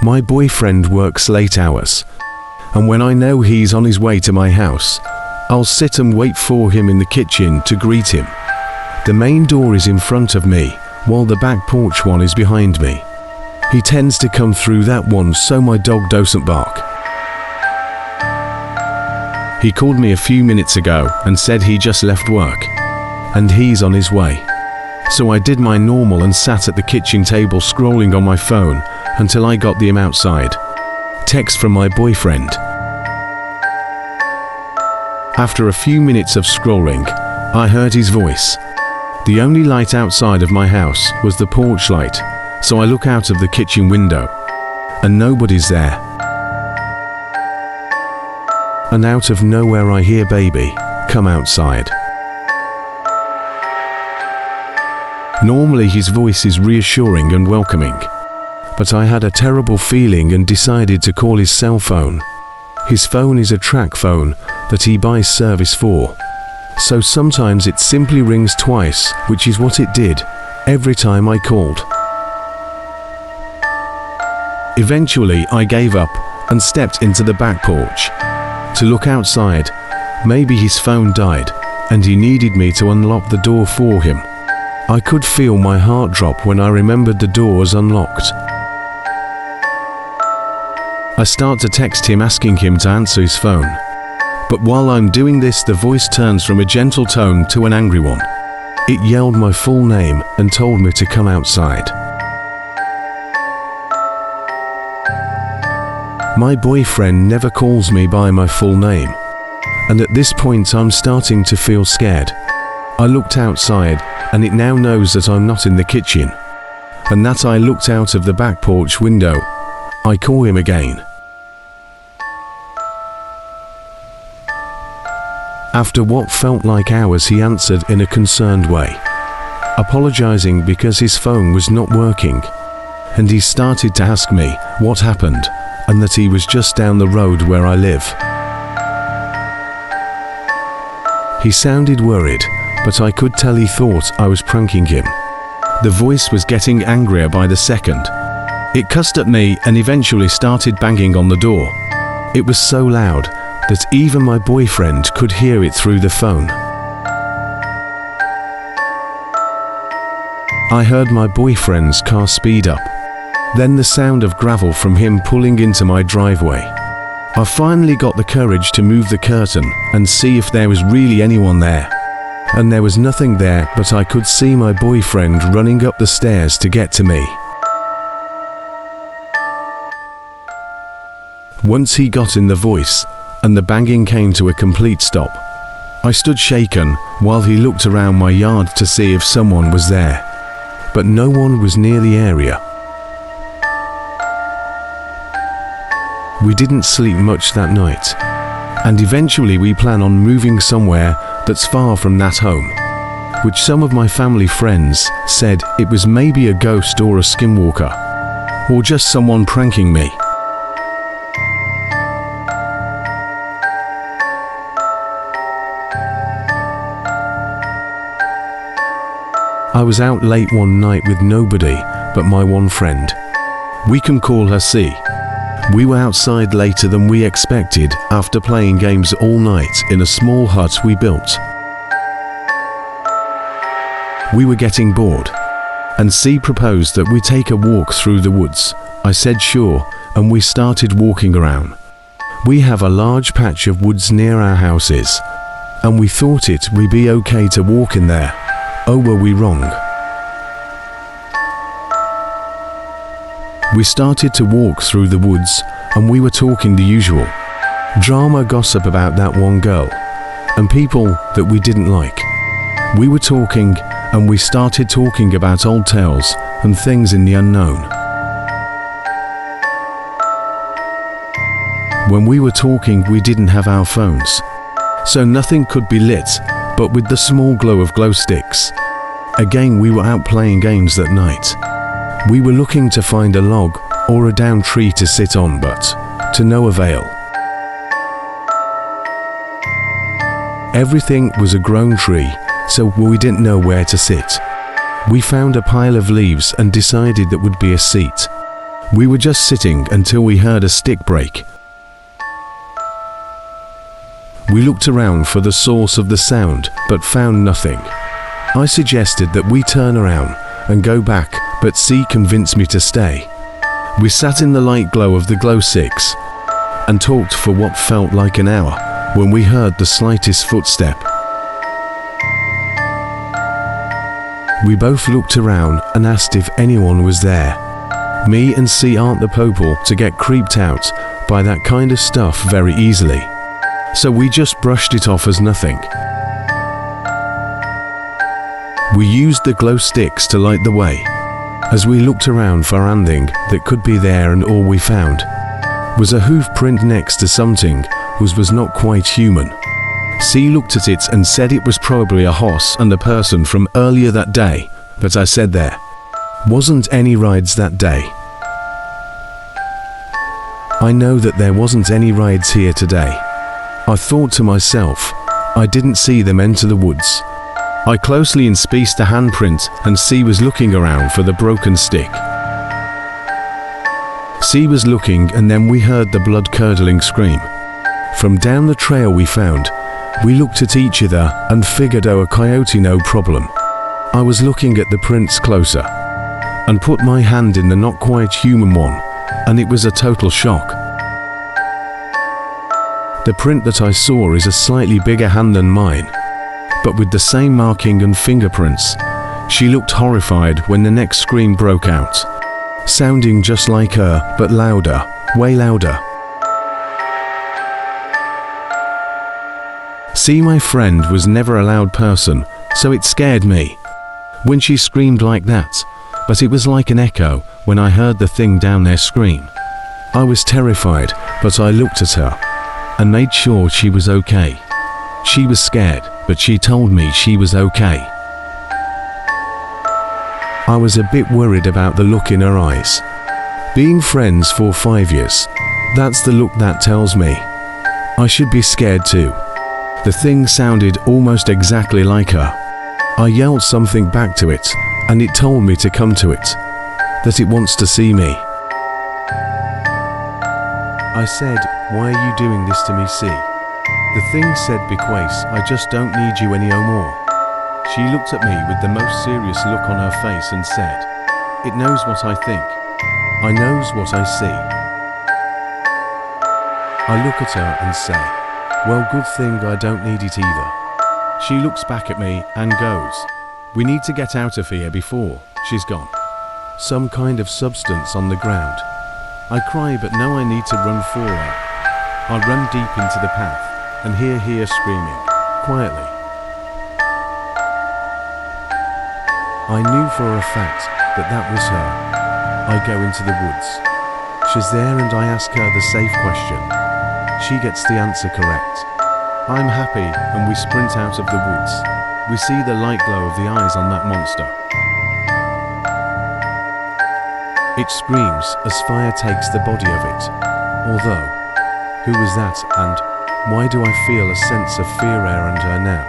My boyfriend works late hours, and when I know he's on his way to my house, I'll sit and wait for him in the kitchen to greet him. The main door is in front of me, while the back porch one is behind me. He tends to come through that one so my dog doesn't bark. He called me a few minutes ago and said he just left work, and he's on his way. So I did my normal and sat at the kitchen table scrolling on my phone until I got him outside. Text from my boyfriend. After a few minutes of scrolling, I heard his voice. The only light outside of my house was the porch light, so I look out of the kitchen window, and nobody's there. And out of nowhere I hear "Baby, come outside." Normally his voice is reassuring and welcoming, but I had a terrible feeling and decided to call his cell phone. His phone is a track phone that he buys service for, so sometimes it simply rings twice, which is what it did every time I called. Eventually I gave up and stepped into the back porch to look outside. Maybe his phone died and he needed me to unlock the door for him. I could feel my heart drop when I remembered the door was unlocked. I start to text him asking him to answer his phone, but while I'm doing this, the voice turns from a gentle tone to an angry one. It yelled my full name and told me to come outside. My boyfriend never calls me by my full name, and at this point I'm starting to feel scared. I looked outside, and it now knows that I'm not in the kitchen, and that I looked out of the back porch window. I call him again. After what felt like hours, he answered in a concerned way, apologizing because his phone was not working, and he started to ask me what happened and that he was just down the road where I live. He sounded worried, but I could tell he thought I was pranking him. The voice was getting angrier by the second. It cussed at me and eventually started banging on the door. It was so loud that even my boyfriend could hear it through the phone. I heard my boyfriend's car speed up, then the sound of gravel from him pulling into my driveway. I finally got the courage to move the curtain and see if there was really anyone there. And there was nothing there, but I could see my boyfriend running up the stairs to get to me. Once he got in the voice, and the banging came to a complete stop, I stood shaken while he looked around my yard to see if someone was there, but no one was near the area. We didn't sleep much that night, and eventually we plan on moving somewhere that's far from that home, which some of my family friends said it was maybe a ghost or a skinwalker, or just someone pranking me. I was out late one night with nobody but my one friend. We can call her C. We were outside later than we expected after playing games all night in a small hut we built. We were getting bored, and C proposed that we take a walk through the woods. I said sure, and we started walking around. We have a large patch of woods near our houses, and we thought it would be okay to walk in there. Oh, were we wrong? We started to walk through the woods, and we were talking the usual drama gossip about that one girl and people that we didn't like. We were talking, and we started talking about old tales and things in the unknown. When we were talking, we didn't have our phones, so nothing could be lit but with the small glow of glow sticks. Again, we were out playing games that night. We were looking to find a log or a downed tree to sit on, but to no avail. Everything was a grown tree, so we didn't know where to sit. We found a pile of leaves and decided that would be a seat. We were just sitting until we heard a stick break. We looked around for the source of the sound, but found nothing. I suggested that we turn around and go back, but C convinced me to stay. We sat in the light glow of the glow sticks and talked for what felt like an hour when we heard the slightest footstep. We both looked around and asked if anyone was there. Me and C aren't the people to get creeped out by that kind of stuff very easily, so we just brushed it off as nothing. We used the glow sticks to light the way as we looked around for anything that could be there, and all we found was a hoof print next to something which was not quite human. C looked at it and said it was probably a horse and a person from earlier that day, but I said there wasn't any rides that day. I know that there wasn't any rides here today. I thought to myself, I didn't see them enter the woods. I closely inspected the handprint and C was looking around for the broken stick. C was looking, and then we heard the blood-curdling scream. From down the trail we found, we looked at each other and figured, oh, a coyote, no problem. I was looking at the prints closer and put my hand in the not quite human one, and it was a total shock. The print that I saw is a slightly bigger hand than mine, but with the same marking and fingerprints. She looked horrified when the next scream broke out, sounding just like her, but louder, way louder. See, my friend was never a loud person, so it scared me when she screamed like that, but it was like an echo when I heard the thing down there scream. I was terrified, but I looked at her and made sure she was okay. She was scared, but she told me she was okay. I was a bit worried about the look in her eyes. Being friends for 5 years, that's the look that tells me I should be scared too. The thing sounded almost exactly like her. I yelled something back to it, and it told me to come to it, that it wants to see me. I said, "Why are you doing this to me, C?" The thing said, "Because I just don't need you any more." She looked at me with the most serious look on her face and said, "It knows what I think. I knows what I see." I look at her and say, "Well, good thing I don't need it either." She looks back at me and goes, "We need to get out of here before she's gone." Some kind of substance on the ground. I cry, but know I need to run for her. I run deep into the path and hear her screaming, quietly. I knew for a fact that that was her. I go into the woods. She's there and I ask her the safe question. She gets the answer correct. I'm happy and we sprint out of the woods. We see the light glow of the eyes on that monster. It screams as fire takes the body of it. Although, who was that, and why do I feel a sense of fear around her now?